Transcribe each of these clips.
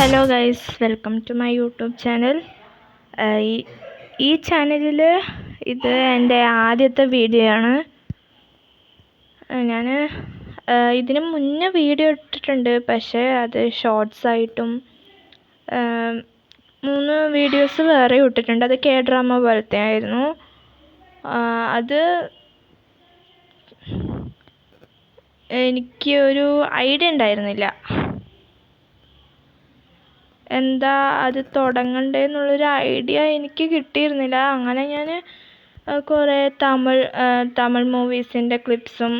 Hello guys, welcome to my YouTube channel. ഈ ചാനലിൽ ഇത് എൻ്റെ ആദ്യത്തെ വീഡിയോ ആണ്. ഞാൻ ഇതിന് മുന്നേ വീഡിയോ ഇട്ടിട്ടുണ്ട്, പക്ഷേ അത് ഷോർട്സ് ആയിട്ടും 3 വീഡിയോസ് വേറെ ഇട്ടിട്ടുണ്ട്. അത് K-ഡ്രാമ പോലത്തെ ആയിരുന്നു. അത് എനിക്ക് ഒരു ഐഡിയ ഉണ്ടായിരുന്നില്ല, എന്താ അത് തുടങ്ങണ്ടേന്നുള്ളൊരു ഐഡിയ എനിക്ക് കിട്ടിയിരുന്നില്ല. അങ്ങനെ ഞാൻ കുറേ തമിഴ് മൂവീസിൻ്റെ ക്ലിപ്സും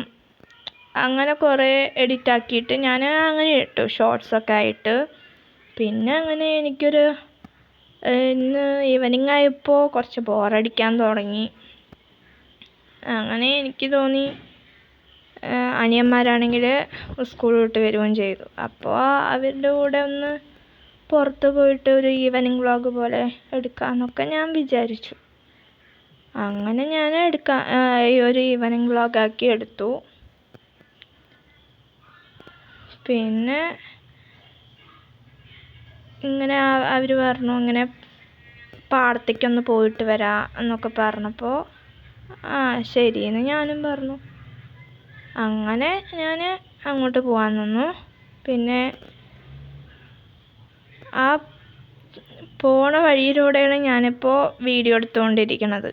അങ്ങനെ കുറേ എഡിറ്റ് ആക്കിയിട്ട് ഞാൻ അങ്ങനെ ഇട്ടു, ഷോർട്സൊക്കെ ആയിട്ട്. പിന്നെ അങ്ങനെ എനിക്കൊരു ഇന്ന് ഈവനിങ് ആയപ്പോൾ കുറച്ച് ബോറടിക്കാൻ തുടങ്ങി. അങ്ങനെ എനിക്ക് തോന്നി, അനിയന്മാരാണെങ്കിൽ സ്കൂൾ വിട്ട് വരികയും ചെയ്തു. അപ്പോൾ അവരുടെ കൂടെ ഒന്ന് പുറത്ത് പോയിട്ട് ഒരു ഈവനിങ് വ്ളോഗ് പോലെ എടുക്കാമെന്നൊക്കെ ഞാൻ വിചാരിച്ചു. അങ്ങനെ ഞാൻ ഒരു ഈവനിങ് വ്ളോഗാക്കി എടുത്തു. പിന്നെ ഇങ്ങനെ അവർ പറഞ്ഞു, ഇങ്ങനെ പാടത്തേക്കൊന്ന് പോയിട്ട് വരാം എന്നൊക്കെ പറഞ്ഞപ്പോൾ ശരിയെന്ന് ഞാനും പറഞ്ഞു. അങ്ങനെ ഞാൻ അങ്ങോട്ട് പോകാൻ നിന്നു. പിന്നെ ആ പോണ വഴിയിലൂടെയാണ് ഞാനിപ്പോൾ വീഡിയോ എടുത്തുകൊണ്ടിരിക്കുന്നത്.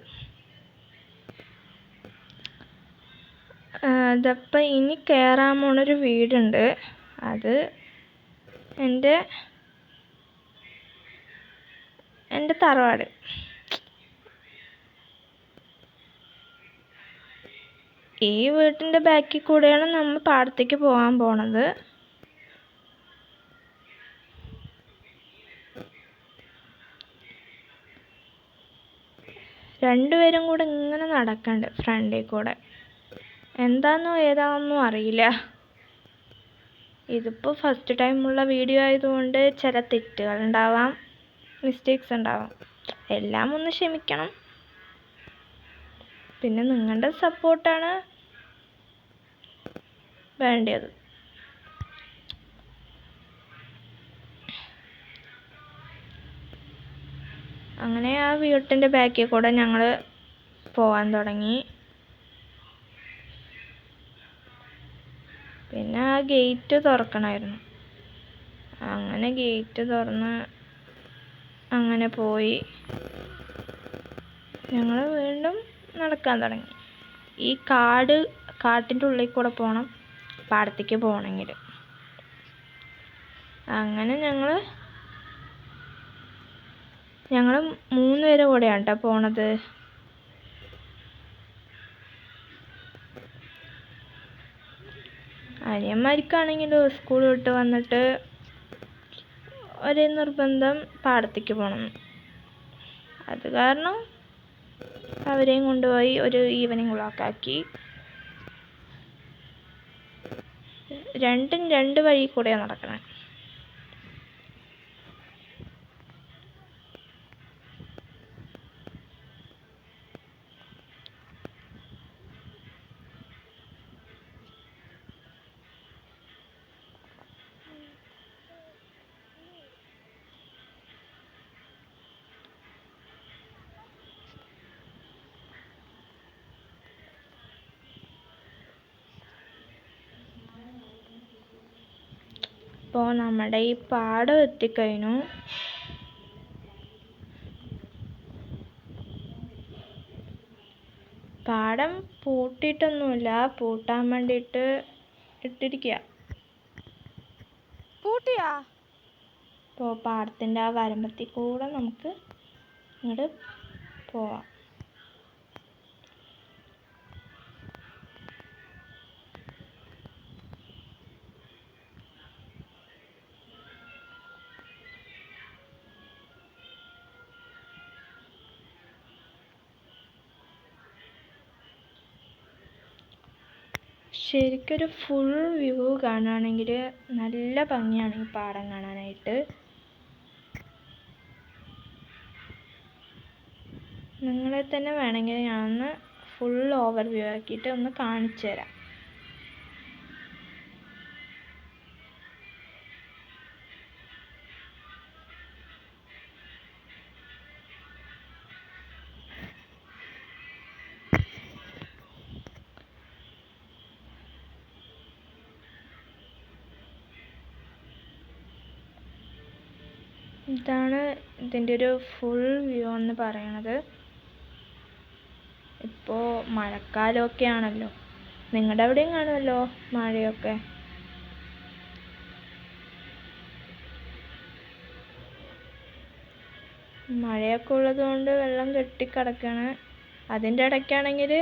ഇതപ്പം ഇനി കയറാൻ പോണൊരു വീടുണ്ട്. അത് എൻ്റെ തറവാട്. ഈ വീട്ടിൻ്റെ ബാക്കിൽ കൂടെയാണ് നമ്മൾ പാടത്തേക്ക് പോകാൻ പോണത്. രണ്ടുപേരും കൂടെ ഇങ്ങനെ നടക്കണ്ട് ഫ്രണ്ടിൽ കൂടെ. എന്താണെന്നോ ഏതാണെന്നോ അറിയില്ല. ഇതിപ്പോൾ ഫസ്റ്റ് ടൈമുള്ള വീഡിയോ ആയതുകൊണ്ട് ചില തെറ്റുകൾ ഉണ്ടാവാം, മിസ്റ്റേക്സ് ഉണ്ടാവാം. എല്ലാം ഒന്ന് ക്ഷമിക്കണം. പിന്നെ നിങ്ങളുടെ സപ്പോർട്ടാണ് വേണ്ടത്. അങ്ങനെ ആ വീട്ടിൻ്റെ ബാക്കിൽ കൂടെ ഞങ്ങൾ പോകാൻ തുടങ്ങി. പിന്നെ ആ ഗേറ്റ് തുറക്കണമായിരുന്നു. അങ്ങനെ ഗേറ്റ് തുറന്ന് അങ്ങനെ പോയി ഞങ്ങൾ വീണ്ടും നടക്കാൻ തുടങ്ങി. ഈ കാട്ടിൻ്റെ ഉള്ളിൽ കൂടെ പോകണം പാടത്തേക്ക് പോകണമെങ്കിൽ. അങ്ങനെ ഞങ്ങൾ 3 പേരും കൂടെയാണ് കേട്ടോ പോണത്. അനിയന്മാർക്കാണെങ്കിൽ സ്കൂൾ വിട്ട് വന്നിട്ട് ഒരേ നിർബന്ധം പാടത്തേക്ക് പോകണം. അത് കാരണം അവരെയും കൊണ്ടുപോയി ഒരു ഈവനിങ് വ്ളോഗാക്കി. രണ്ടും 2 വഴി കൂടെയാണ് നടക്കണേ. ഇപ്പോൾ നമ്മുടെ ഈ പാടം എത്തിക്കഴിഞ്ഞു. പാടം പൂട്ടിയിട്ടൊന്നുമില്ല, പൂട്ടാൻ വേണ്ടിയിട്ട് ഇട്ടിരിക്കുക. ഇപ്പോൾ പാടത്തിൻ്റെ ആ വരമ്പത്തിൽ കൂടെ നമുക്ക് ഇങ്ങോട്ട് പോവാം. ശരിക്കൊരു ഫുൾ വ്യൂ കാണുകയാണെങ്കിൽ നല്ല ഭംഗിയാണ് ഈ പാടം കാണാനായിട്ട്. നിങ്ങളെ തന്നെ വേണമെങ്കിൽ ഞാനൊന്ന് ഫുൾ ഓവർവ്യൂ ആക്കിയിട്ട് ഒന്ന് കാണിച്ചു തരാം. ഇതാണ് ഇതിൻ്റെ ഒരു ഫുൾ വ്യൂ എന്ന് പറയണത്. ഇപ്പോൾ മഴക്കാലമൊക്കെ ആണല്ലോ, നിങ്ങളുടെ അവിടെയും കാണുമല്ലോ മഴയൊക്കെ. മഴയൊക്കെ ഉള്ളതുകൊണ്ട് വെള്ളം കെട്ടിക്കിടക്കാണ്. അതിൻ്റെ ഇടയ്ക്കാണെങ്കിൽ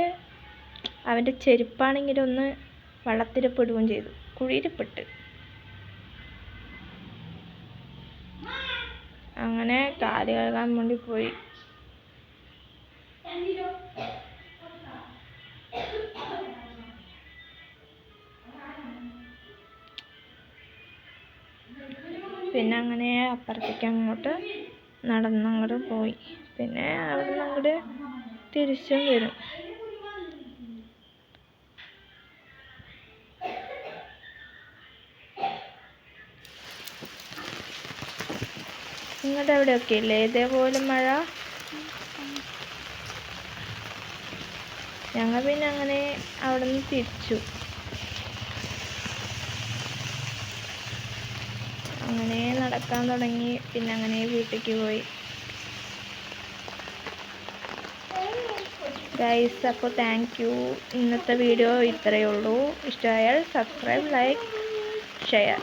അവൻ്റെ ചെരുപ്പാണെങ്കിൽ ഒന്ന് വെള്ളത്തിൽ പെടുകയും ചെയ്തു, കുഴിയിൽ പെട്ട്. അങ്ങനെ കാല് കഴുകാൻ വേണ്ടി പോയി. പിന്നെ അങ്ങനെ അപ്പുറത്തേക്ക് അങ്ങോട്ട് നടന്നങ്ങോട്ട് പോയി. പിന്നെ അവിടെ നിന്ന് അങ്ങോട്ട് തിരിച്ചും വരും. നിങ്ങളുടെ അവിടെയൊക്കെ ഇല്ലേ ഇതേപോലെ മഴ? ഞങ്ങൾ പിന്നെ അങ്ങനെ അവിടെ നിന്ന് തിരിച്ചു. അങ്ങനെ നടക്കാൻ തുടങ്ങി. പിന്നെ അങ്ങനെ വീട്ടിലേക്ക് പോയി. ഗൈസ്, അപ്പോൾ താങ്ക് യു. ഇന്നത്തെ വീഡിയോ ഇത്രയേ ഉള്ളൂ. ഇഷ്ടമായാൽ സബ്സ്ക്രൈബ്, ലൈക്ക്, ഷെയർ.